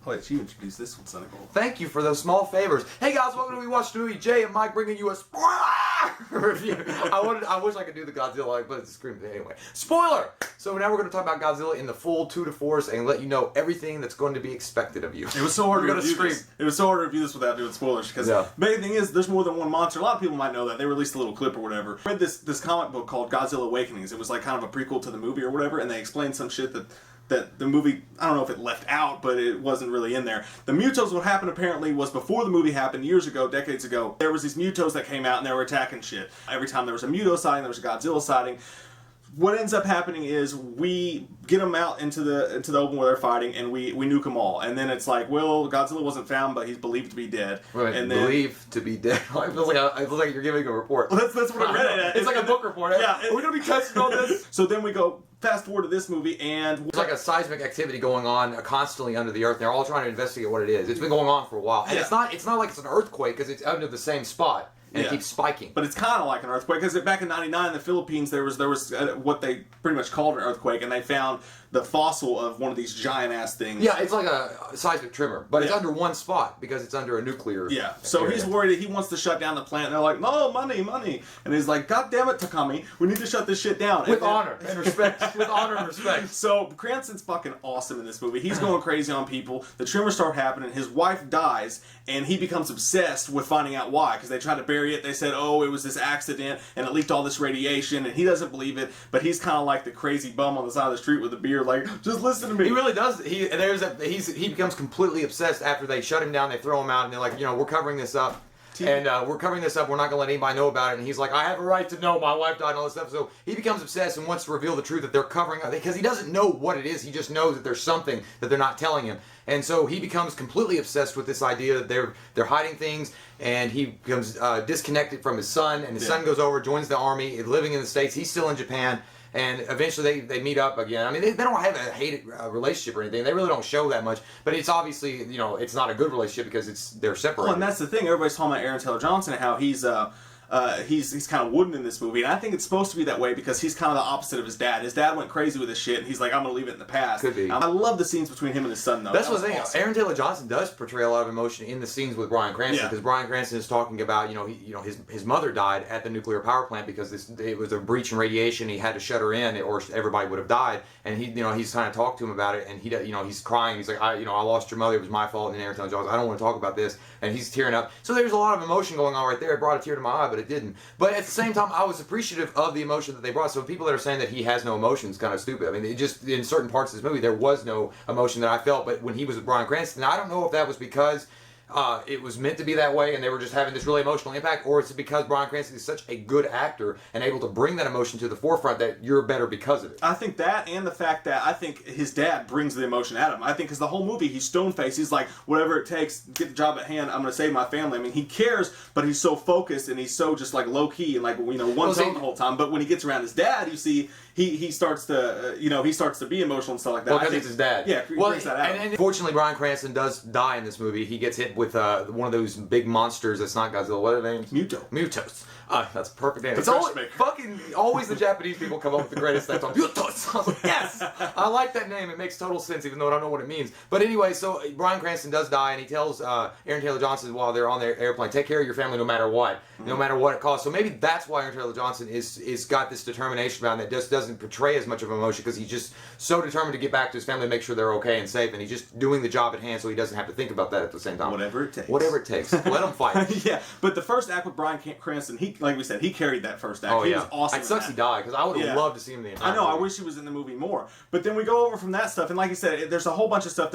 I'll let you introduce this one, Sonny Gold. Thank you for those small favors. Hey guys, welcome to We Watched a Movie. Jay and Mike bringing you a spoiler review. I wish I could do the Godzilla, but it's a scream thing anyway. Spoiler! So now we're going to talk about Godzilla in the full tour de force and let you know everything that's going to be expected of you. It was so hard to review this. It was so hard to review this without doing spoilers because the main thing is there's more than one monster. A lot of people might know that. They released a little clip or whatever. I read this comic book called Godzilla Awakenings. It was like kind of a prequel to the movie or whatever, and they explained some shit that the movie, I don't know if it left out, but it wasn't really in there. The Mutos, what happened apparently was before the movie happened, years ago, decades ago, there was these Mutos that came out and they were attacking shit. Every time there was a Muto sighting, there was a Godzilla sighting. What ends up happening is we get them out into the open where they're fighting, and we nuke them all. And then it's like, well, Godzilla wasn't found, but he's believed to be dead. Right, and then, believed to be dead. It feels like you're giving a report. Well, that's what I read it at. It's like a book report. Yeah. Are we going to be testing on this? So then we go fast forward to this movie, and there's like a seismic activity going on constantly under the earth. They're all trying to investigate what it is. It's been going on for a while. And it's not like it's an earthquake because it's under the same spot. And it keeps spiking. But it's kind of like an earthquake, because back in '99 in the Philippines, there was what they pretty much called an earthquake, and they found the fossil of one of these giant-ass things. Yeah, it's like a seismic tremor, but it's under one spot, because it's under a nuclear so area. He's worried that he wants to shut down the plant, and they're like, no, money. And he's like, God damn it, Takami, we need to shut this shit down. With honor and respect. With honor and respect. So, Cranston's fucking awesome in this movie. He's going crazy on people. The tremors start happening. His wife dies, and he becomes obsessed with finding out why, because they tried to bury it. They said, oh, it was this accident, and it leaked all this radiation, and he doesn't believe it, but he's kind of like the crazy bum on the side of the street with a beard, like, just listen to me. He really does. He becomes completely obsessed after they shut him down, they throw him out, and they're like, we're covering this up. And we're covering this up, we're not going to let anybody know about it. And he's like, I have a right to know, my wife died and all this stuff. So he becomes obsessed and wants to reveal the truth that they're covering up. Because he doesn't know what it is, he just knows that there's something that they're not telling him. And so he becomes completely obsessed with this idea that they're hiding things. And he becomes disconnected from his son. And his son goes over, joins the army, living in the States. He's still in Japan. And eventually they meet up again. I mean, they don't have a hated relationship or anything. They really don't show that much. But it's obviously, it's not a good relationship because they're separated. Well, and that's the thing. Everybody's talking about Aaron Taylor Johnson and how he's kind of wooden in this movie. And I think it's supposed to be that way because he's kind of the opposite of his dad. His dad went crazy with his shit, and he's like, I'm going to leave it in the past. Could be. I love the scenes between him and his son, though. That's what the thing. Awesome. Aaron Taylor Johnson does portray a lot of emotion in the scenes with Bryan Cranston, because Bryan Cranston is talking about, his mother died at the nuclear power plant because it was a breach in radiation. He had to shut her in, or everybody would have died. And he's trying to talk to him about it, and he's crying. He's like, I lost your mother. It was my fault. And Aaron Taylor Johnson, I don't want to talk about this. And he's tearing up. So there's a lot of emotion going on right there. It brought a tear to my eye, but it didn't. But at the same time, I was appreciative of the emotion that they brought. So people that are saying that he has no emotion is kind of stupid. I mean, it just, in certain parts of this movie, there was no emotion that I felt. But when he was with Bryan Cranston, I don't know if that was because it was meant to be that way and they were just having this really emotional impact, or it's because Bryan Cranston is such a good actor and able to bring that emotion to the forefront that you're better because of it. I think that, and the fact that I think his dad brings the emotion at him. I think because the whole movie, he's stone-faced. He's like, whatever it takes, get the job at hand, I'm going to save my family. I mean, he cares, but he's so focused and he's so just like low-key and like, one tone the whole time. But when he gets around his dad, you see, he starts to, he starts to be emotional and stuff like that. Well, because it's his dad. Yeah, he brings that out. And unfortunately, Bryan Cranston does die in this movie. He gets hit with one of those big monsters that's not Godzilla. What are their names? Mutos. That's a perfect name. It's always the Japanese people come up with the greatest things on Mutos. I was like, yes! I like that name. It makes total sense, even though I don't know what it means. But anyway, so Bryan Cranston does die, and he tells Aaron Taylor Johnson while they're on their airplane, take care of your family no matter what. No matter what it costs. So maybe that's why Aaron Taylor Johnson is got this determination about him that just doesn't portray as much of emotion, because he's just so determined to get back to his family and make sure they're okay and safe, and he's just doing the job at hand so he doesn't have to think about that at the same time. Whatever it takes. Whatever it takes. Let him fight. Yeah, but the first act with Bryan Cranston, like we said, he carried that first act. He was awesome. It sucks he died, because I would have loved to see him in the entire movie. movie. I wish he was in the movie more. But then we go over from that stuff, and like you said, there's a whole bunch of stuff.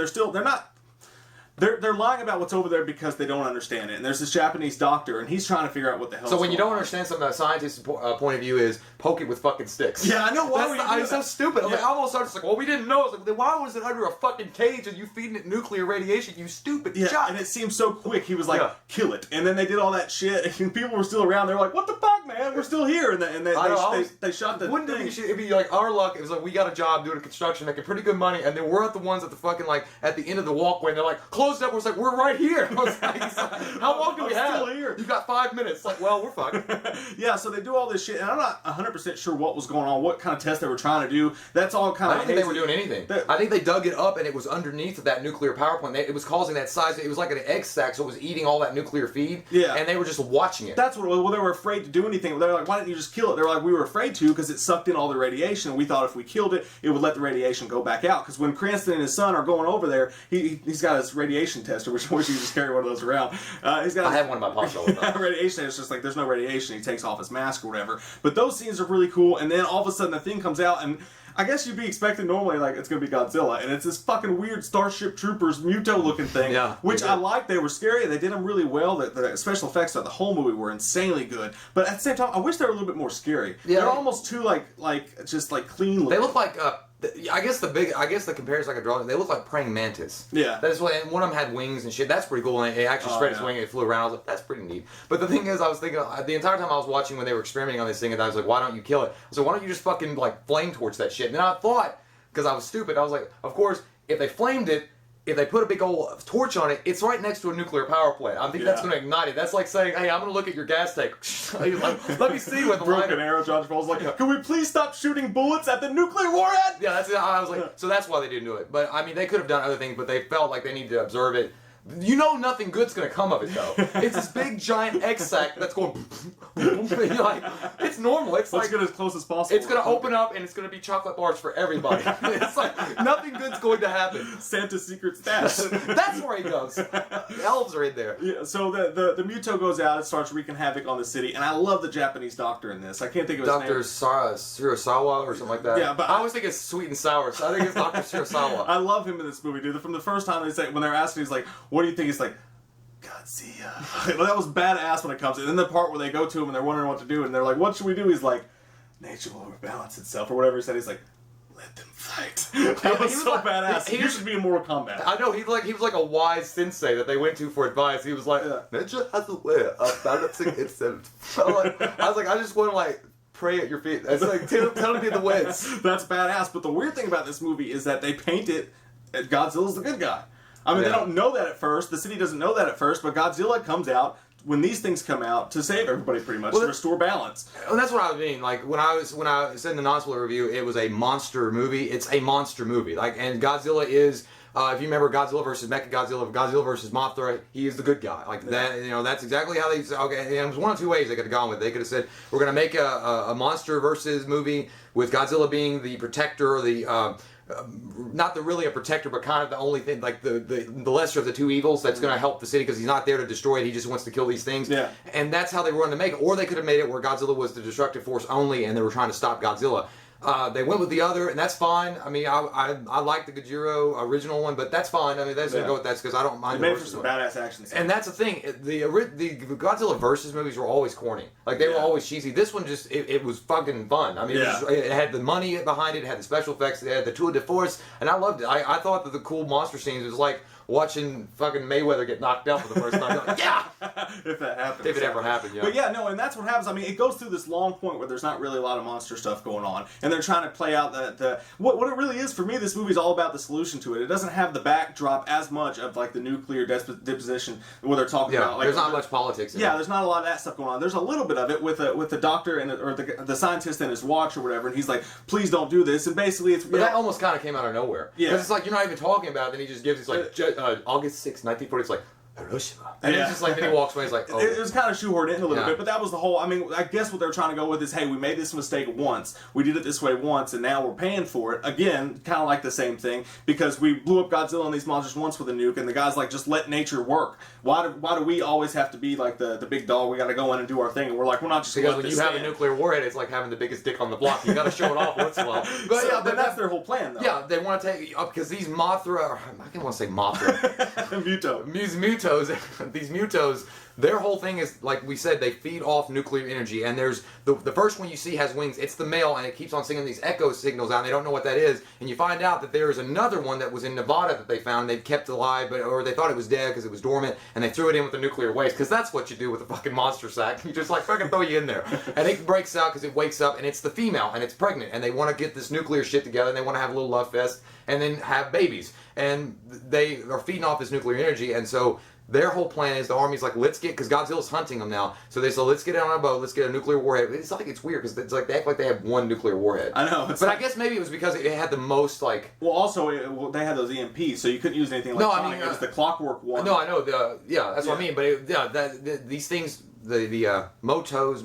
They're lying about what's over there because they don't understand it. And there's this Japanese doctor, and he's trying to figure out what the hell. So when you don't understand something, a scientist's point of view is poke it with fucking sticks. Yeah, I know. Why it's so stupid. Yeah. I almost started like, well, we didn't know. I was like, then why was it under a fucking cage and you feeding it nuclear radiation? You stupid shot. And it seemed so quick. He was like, kill it. And then they did all that shit, and people were still around. They're like, what the fuck, man? We're still here. And they shot the Wouldn't it'd be like our luck? It was like we got a job doing construction, making pretty good money, and then we're at the ones at the fucking at the end of the walkway, and they're like, close closed up. Was like, we're right here. I was like, how long do we have? Still here. You got 5 minutes. Like, well, we're fucked. Yeah, so they do all this shit, and I'm not 100% sure what was going on, what kind of test they were trying to do. That's all kind of. I don't think they were doing anything. I think they dug it up, and it was underneath of that nuclear power plant. It was causing that size. It was like an egg sac, so it was eating all that nuclear feed. Yeah. And they were just watching it. That's what it was. Well, they were afraid to do anything. They were like, why didn't you just kill it? They were like, we were afraid to because it sucked in all the radiation, and we thought if we killed it, it would let the radiation go back out. Because when Cranston and his son are going over there, he's got his radiation tester, which I wish he could just carry one of those around. I have one in my pocket all the time. Radiation, it's just like there's no radiation. He takes off his mask or whatever. But those scenes are really cool, and then all of a sudden the thing comes out, and I guess you'd be expecting normally like it's gonna be Godzilla, and it's this fucking weird Starship Troopers Muto looking thing, which I liked. They were scary. They did them really well. The special effects of the whole movie were insanely good. But at the same time, I wish they were a little bit more scary. Yeah, they're almost too just clean looking. They look like I guess the comparison I could draw, they look like praying mantis. Yeah. That's what, and one of them had wings and shit. That's pretty cool. And it actually spread its wing and it flew around. I was like, that's pretty neat. But the thing is, I was thinking the entire time I was watching when they were experimenting on this thing, and I was like, why don't you kill it? I was like, why don't you just fucking like flame torch that shit? And then I thought, because I was stupid, I was like, of course, if they flamed it, if they put a big old torch on it, it's right next to a nuclear power plant. I think that's going to ignite it. That's like saying, hey, I'm going to look at your gas tank. Let me see what the broken arrow. John Travolta's like, can we please stop shooting bullets at the nuclear warhead? Yeah, that's it. I was like, so that's why they didn't do it. But I mean, they could have done other things, but they felt like they needed to observe it. You know nothing good's gonna come of it though. It's this big giant egg sac that's going like it's normal. It's Let's like get as close as possible. It's gonna open up and it's gonna be chocolate bars for everybody. It's like nothing good's going to happen. Santa's secret stash. That's where he goes. Elves are in there. Yeah, so the Muto goes out and starts wreaking havoc on the city, and I love the Japanese doctor in this. I can't think of his name. Dr. Shirasawa or something like that. Yeah, but I always think it's sweet and sour, so I think it's Dr. Shirasawa. I love him in this movie, dude. From the first time they say when they're asking, he's like, "What do you think?" He's like, Godzilla. Well, that was badass when it comes to. And then the part where they go to him and they're wondering what to do, and they're like, "What should we do?" He's like, "Nature will rebalance itself," or whatever he said. He's like, "Let them fight." That was so badass. He should be in Mortal Kombat. I know, he was like a wise sensei that they went to for advice. He was like, nature has a way of balancing itself. I was like, I just want to like pray at your feet. It's like, tell me the wins. That's badass. But the weird thing about this movie is that they paint it as Godzilla's the good guy. I mean, they don't know that at first. The city doesn't know that at first, but Godzilla comes out when these things come out to save everybody, pretty much, to restore balance. And that's what I mean. Like when I said in the non-spoiler review, it was a monster movie. It's a monster movie. Like, and Godzilla is. If you remember Godzilla versus Mechagodzilla, Godzilla versus Mothra, he is the good guy. Like that, you know, that's exactly how they. Okay, and it was one of two ways they could have gone with it. They could have said, we're going to make a monster versus movie with Godzilla being the protector, or the not really a protector, but kind of the only thing, like the lesser of the two evils that's going to help the city because he's not there to destroy it. He just wants to kill these things. Yeah. And that's how they were going to make it. Or they could have made it where Godzilla was the destructive force only, and they were trying to stop Godzilla. They went with the other, and that's fine. I mean, I like the Gojira original one, but that's fine. I mean, that's gonna go with that because I don't mind. They made for some badass action scenes. And that's the thing. The Godzilla versus movies were always corny. Like they were always cheesy. This one just it was fucking fun. I mean, it had the money behind it. It had the special effects. It had the tour de force, and I loved it. I thought that the cool monster scenes was like watching fucking Mayweather get knocked out for the first time. Like, yeah! If that happens. If it ever happened, yeah. But yeah, no, and that's what happens. I mean, it goes through this long point where there's not really a lot of monster stuff going on. And they're trying to play out what it really is, for me, this movie's all about the solution to it. It doesn't have the backdrop as much of like the nuclear deposition where they're talking about. Like, there's not much politics in it. Yeah, there's not a lot of that stuff going on. There's a little bit of it with the doctor or the scientist and his watch or whatever, and he's like, please don't do this. And basically it's... But that almost kind of came out of nowhere. Yeah. Because it's like, you're not even talking about it, then he just gives, it's like, August 6th, 1940, it's like, Hiroshima. And it's just like, then he walks away, he's like, oh. It was kind of shoehorned in a little bit, but that was the whole, I mean, I guess what they're trying to go with is, hey, we made this mistake once, we did it this way once, and now we're paying for it. Again, kind of like the same thing, because we blew up Godzilla and these monsters once with a nuke, and the guy's like, just let nature work. Why do we always have to be like the big dog, we gotta go in and do our thing, and we're like, we're not just because when you have a nuclear warhead, it's like having the biggest dick on the block. You gotta show it off once in a while. But so, but that's their whole plan, though. Yeah, they want to take up, because these Mothra, I can't want to say Mothra. Muto. These Mutos, their whole thing is, like we said, they feed off nuclear energy. And there's the first one you see has wings. It's the male, and it keeps on sending these echo signals out, and they don't know what that is. And you find out that there is another one that was in Nevada that they found. They've kept alive, or they thought it was dead because it was dormant, and they threw it in with the nuclear waste, because that's what you do with a fucking monster sack. You just like fucking throw you in there. And it breaks out because it wakes up, and it's the female, and it's pregnant, and they want to get this nuclear shit together, and they want to have a little love fest, and then have babies. And they are feeding off this nuclear energy, and so their whole plan is the army's like, let's get, because Godzilla's hunting them now, so they say, let's get it on a boat, let's get a nuclear warhead. It's like, it's weird, because it's like they act like they have one nuclear warhead. I know. But I guess maybe it was because it had the most, like... Well, also, they had those EMPs, so you couldn't use anything electronic. No, I mean, it was the clockwork one. No, I know, that's what I mean, but these things, the Mutos,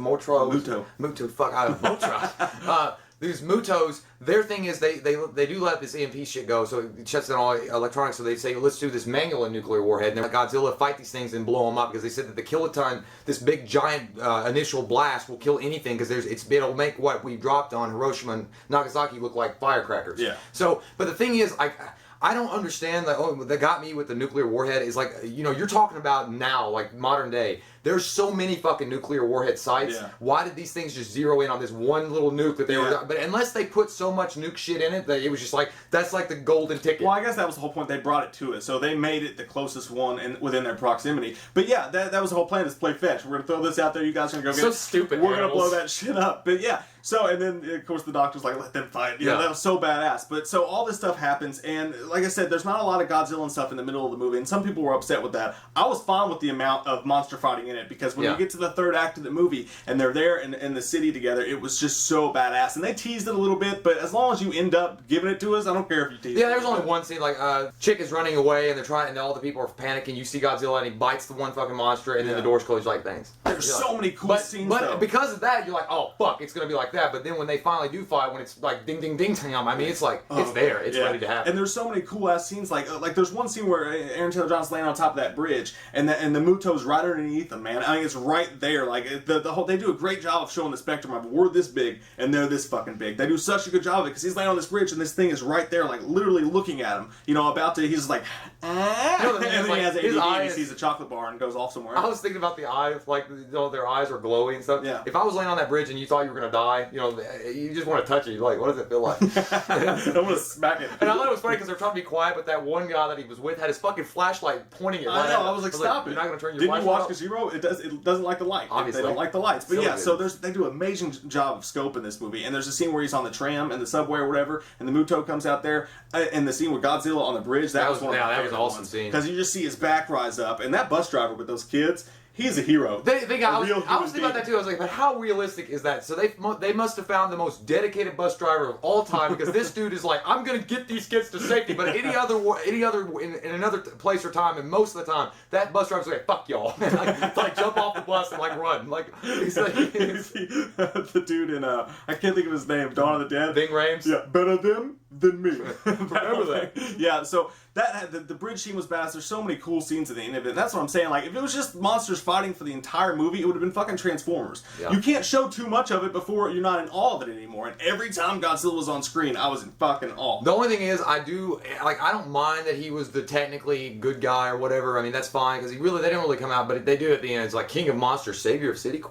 these Mutos, their thing is they do let this EMP shit go, so it shuts down all electronics, so they say, let's do this manual nuclear warhead, and then Godzilla fight these things and blow them up, because they said that the kiloton, this big giant initial blast will kill anything, because it'll make what we dropped on Hiroshima and Nagasaki look like firecrackers. Yeah. So, but the thing is, I don't understand that got me with the nuclear warhead is like, you're talking about now, like modern day. There's so many fucking nuclear warhead sites. Yeah. Why did these things just zero in on this one little nuke that they were... But unless they put so much nuke shit in it that it was just like, that's like the golden ticket. Well, I guess that was the whole point. They brought it to it. So they made it the closest one within their proximity. But yeah, that was the whole plan, is play fetch. We're going to throw this out there. You guys are going to go get it. So stupid. We're going to blow that shit up. But yeah. So, and then, of course, the doctor's like, let them fight. You know, that was so badass. But so all this stuff happens. And like I said, there's not a lot of Godzilla and stuff in the middle of the movie. And some people were upset with that. I was fine with the amount of monster fighting in it. Because when you get to the third act of the movie and they're there in the city together, it was just so badass. And they teased it a little bit, but as long as you end up giving it to us, I don't care if you tease it. Yeah, there's only one scene, like, chick is running away and they're trying, and all the people are panicking. You see Godzilla and he bites the one fucking monster, and then the door's closed, like, thanks. There's so many cool scenes, but because of that, you're like, oh, fuck, it's gonna be like that. But then when they finally do fight, when it's like ding, ding, ding, tam, I mean, it's like, it's there. It's ready to happen. And there's so many cool ass scenes, like there's one scene where Aaron Taylor John's laying on top of that bridge, and the Muto's right underneath him, man. I mean, it's right there. Like, the whole, they do a great job of showing the spectrum of, we're this big and they're this fucking big. They do such a good job of it, because he's laying on this bridge and this thing is right there, like literally looking at him. About to, he's just like, and then he has ADD and he sees a chocolate bar and goes off somewhere. I was thinking about the eyes, like, their eyes are glowy and stuff. Yeah. If I was laying on that bridge and you thought you were gonna die, you just want to touch it. You're like, what does it feel like? I want to smack it. And I thought it was funny because they're trying to be quiet, but that one guy that he was with had his fucking flashlight pointing it. I know. I was like, stop it. You're not gonna turn your flashlight off? Didn't you watch Gazero? It doesn't like the light. Obviously. They don't like the lights. But yeah, so they do an amazing job of scope in this movie. And there's a scene where he's on the tram and the subway or whatever, and the Muto comes out there, and the scene with Godzilla on the bridge, that was one of my favorite an awesome scene. Because you just see his back rise up, and that bus driver with those kids, he's a hero. I was thinking about that too. I was like, but how realistic is that? So they must have found the most dedicated bus driver of all time, because this dude is like, I'm gonna get these kids to safety. But any other in another place or time, and most of the time, that bus driver's like, fuck y'all, like jump off the bus and like run. Like he's like the dude in I can't think of his name, Dawn of the Dead. Ving Rhames. Yeah, better them than me. Remember that? Yeah. So the bridge scene was badass. There's so many cool scenes at the end of it. And that's what I'm saying. Like, if it was just monsters fighting for the entire movie, it would have been fucking Transformers. Yeah. You can't show too much of it before you're not in awe of it anymore. And every time Godzilla was on screen, I was in fucking awe. The only thing is, I don't mind that he was the technically good guy or whatever. I mean, that's fine, because they didn't really come out, but they do at the end. It's like King of Monsters, Savior of City? ?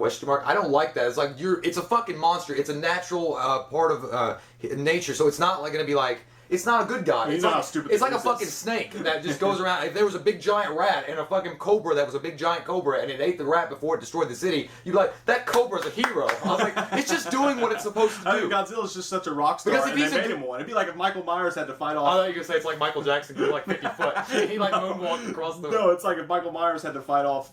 I don't like that. It's like it's a fucking monster. It's a natural part of nature, so it's not like going to be like. It's not a good guy. It's like a fucking snake that just goes around. If there was a big giant rat and a fucking cobra that was a big giant cobra and it ate the rat before it destroyed the city, you'd be like, that cobra's a hero. I was like, it's just doing what it's supposed to do. I mean, Godzilla's just such a rock star, because if they made him one. It'd be like if Michael Myers had to fight off... I thought you were going to say it's like Michael Jackson grew like 50 foot. He like moonwalked across the... No, it's like if Michael Myers had to fight off,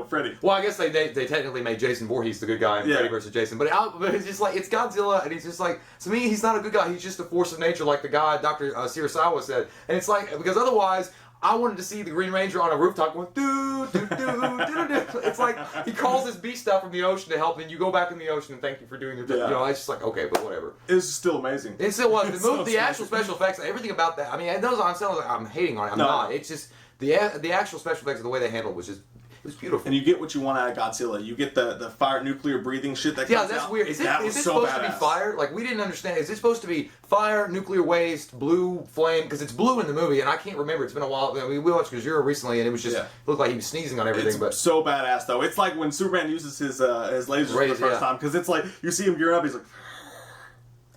Freddy. Well, I guess they technically made Jason Voorhees the good guy in Freddy vs. Jason. But it's just like, it's Godzilla, and he's just like, to me, he's not a good guy. He's just a force of nature, like the guy Dr. Sirisawa said. And it's like, because otherwise, I wanted to see the Green Ranger on a rooftop going, doo, doo, doo, doo, doo. It's like, he calls this beast out from the ocean to help, and you go back in the ocean and thank you for doing your thing. It's just like, okay, but whatever. It's still amazing. It still was. The actual special effects, everything about that, I mean, I'm hating on it. I'm not. It's just, the actual special effects, the way they handled it was just, was beautiful. And you get what you want out of Godzilla. You get the fire, nuclear breathing shit that comes out. Yeah, that's weird. Is it so supposed badass. to be fire? Like, we didn't understand. Is it supposed to be fire, nuclear waste, blue flame? Because it's blue in the movie, and I can't remember. It's been a while. We watched Godzilla recently, and it was just it looked like he was sneezing on everything. It's so badass, though. It's like when Superman uses his lasers for the first time, because it's like, you see him gearing up, he's like...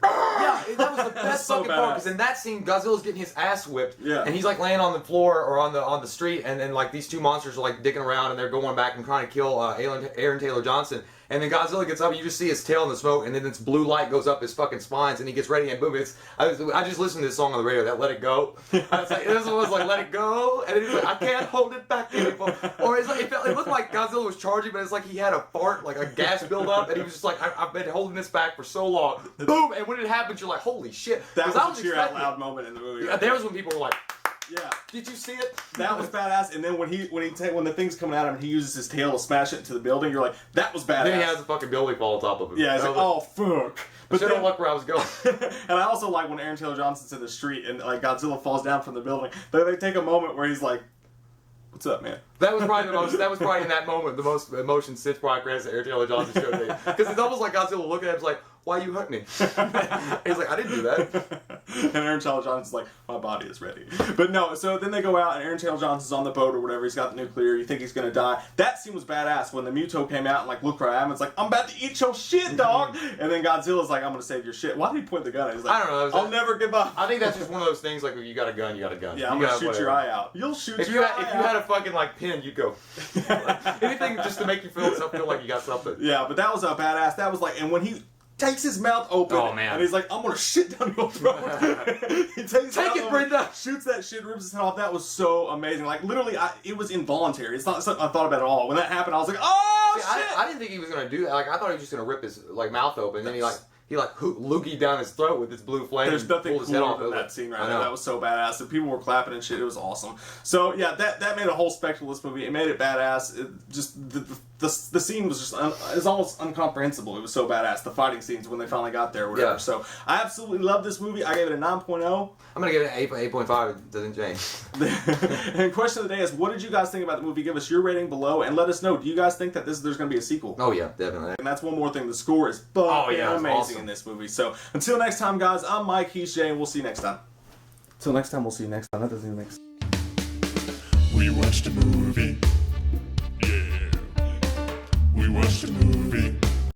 Yeah, that was the best fucking part, because in that scene, Godzilla's getting his ass whipped, and he's like laying on the floor or on the street, and then like these two monsters are like digging around, and they're going back and trying to kill Aaron Taylor Johnson. And then Godzilla gets up, and you just see his tail in the smoke, and then this blue light goes up his fucking spines, and he gets ready, and boom, I just listened to this song on the radio, that Let It Go. I was like, this one was like, Let It Go, and then he's like, I can't hold it back anymore. Or it's like, it looked like Godzilla was charging, but it's like he had a fart, like a gas buildup, and he was just like, I've been holding this back for so long. Boom, and when it happens, you're like, holy shit. That was a cheer out loud moment in the movie. Yeah, there was when people were like, yeah. Did you see it? That was badass. And then when the thing's coming at him and he uses his tail to smash it into the building, you're like, that was badass. Then he has a fucking building fall on top of him. Yeah, he's like, oh fuck. But then, look where I was going. And I also like when Aaron Taylor Johnson's in the street and like Godzilla falls down from the building. They take a moment where he's like, what's up, man? That was probably in that moment the most emotion since Bryan Cranston, Aaron Taylor Johnson showed me. Because it's almost like Godzilla looking at him like, why you hurt me? He's like, I didn't do that. And Aaron Taylor Johnson's like, my body is ready. But no, so then they go out and Aaron Taylor Johnson's on the boat or whatever. He's got the nuclear. You think he's going to die. That scene was badass when the Muto came out and like, look where I am. It's like, I'm about to eat your shit, dog. And then Godzilla's like, I'm going to save your shit. Why did he point the gun at? He's like, I don't know. I'll never give up. I think that's just one of those things like, you got a gun, you got a gun. Yeah, I'm going to shoot your eye out. You'll shoot your eye out. If you had a fucking like pin, you'd go. Anything just to make you feel like you got something. Yeah, but that was a badass. That was like, and when he takes his mouth open, and he's like, I'm gonna shit down your throat. He takes it, Brenda. Shoots that shit, rips his head off. That was so amazing. Like literally, it was involuntary. It's not something I thought about at all. When that happened, I was like, oh shit! I didn't think he was gonna do that. Like I thought he was just gonna rip his like mouth open. Then he loogied down his throat with his blue flame. There's nothing cooler than that scene right there. That was so badass. And people were clapping and shit. It was awesome. So yeah, that made a whole spectacle of this movie. It made it badass. It just the scene was just it's almost incomprehensible. It was so badass. The fighting scenes when they finally got there or whatever. Yeah. So I absolutely love this movie. I gave it a 9.0. I'm gonna give it an 8.5. It doesn't change. And question of the day is, what did you guys think about the movie? Give us your rating below and let us know. Do you guys think that there's going to be a sequel? Oh yeah, definitely. And that's one more thing. The score is amazing awesome in this movie. So until next time, guys, I'm Mike, he's Jay, and we'll see you next time. Until next time, we'll see you next time. That doesn't even make sense. We watched a movie. Yeah. We watched a movie.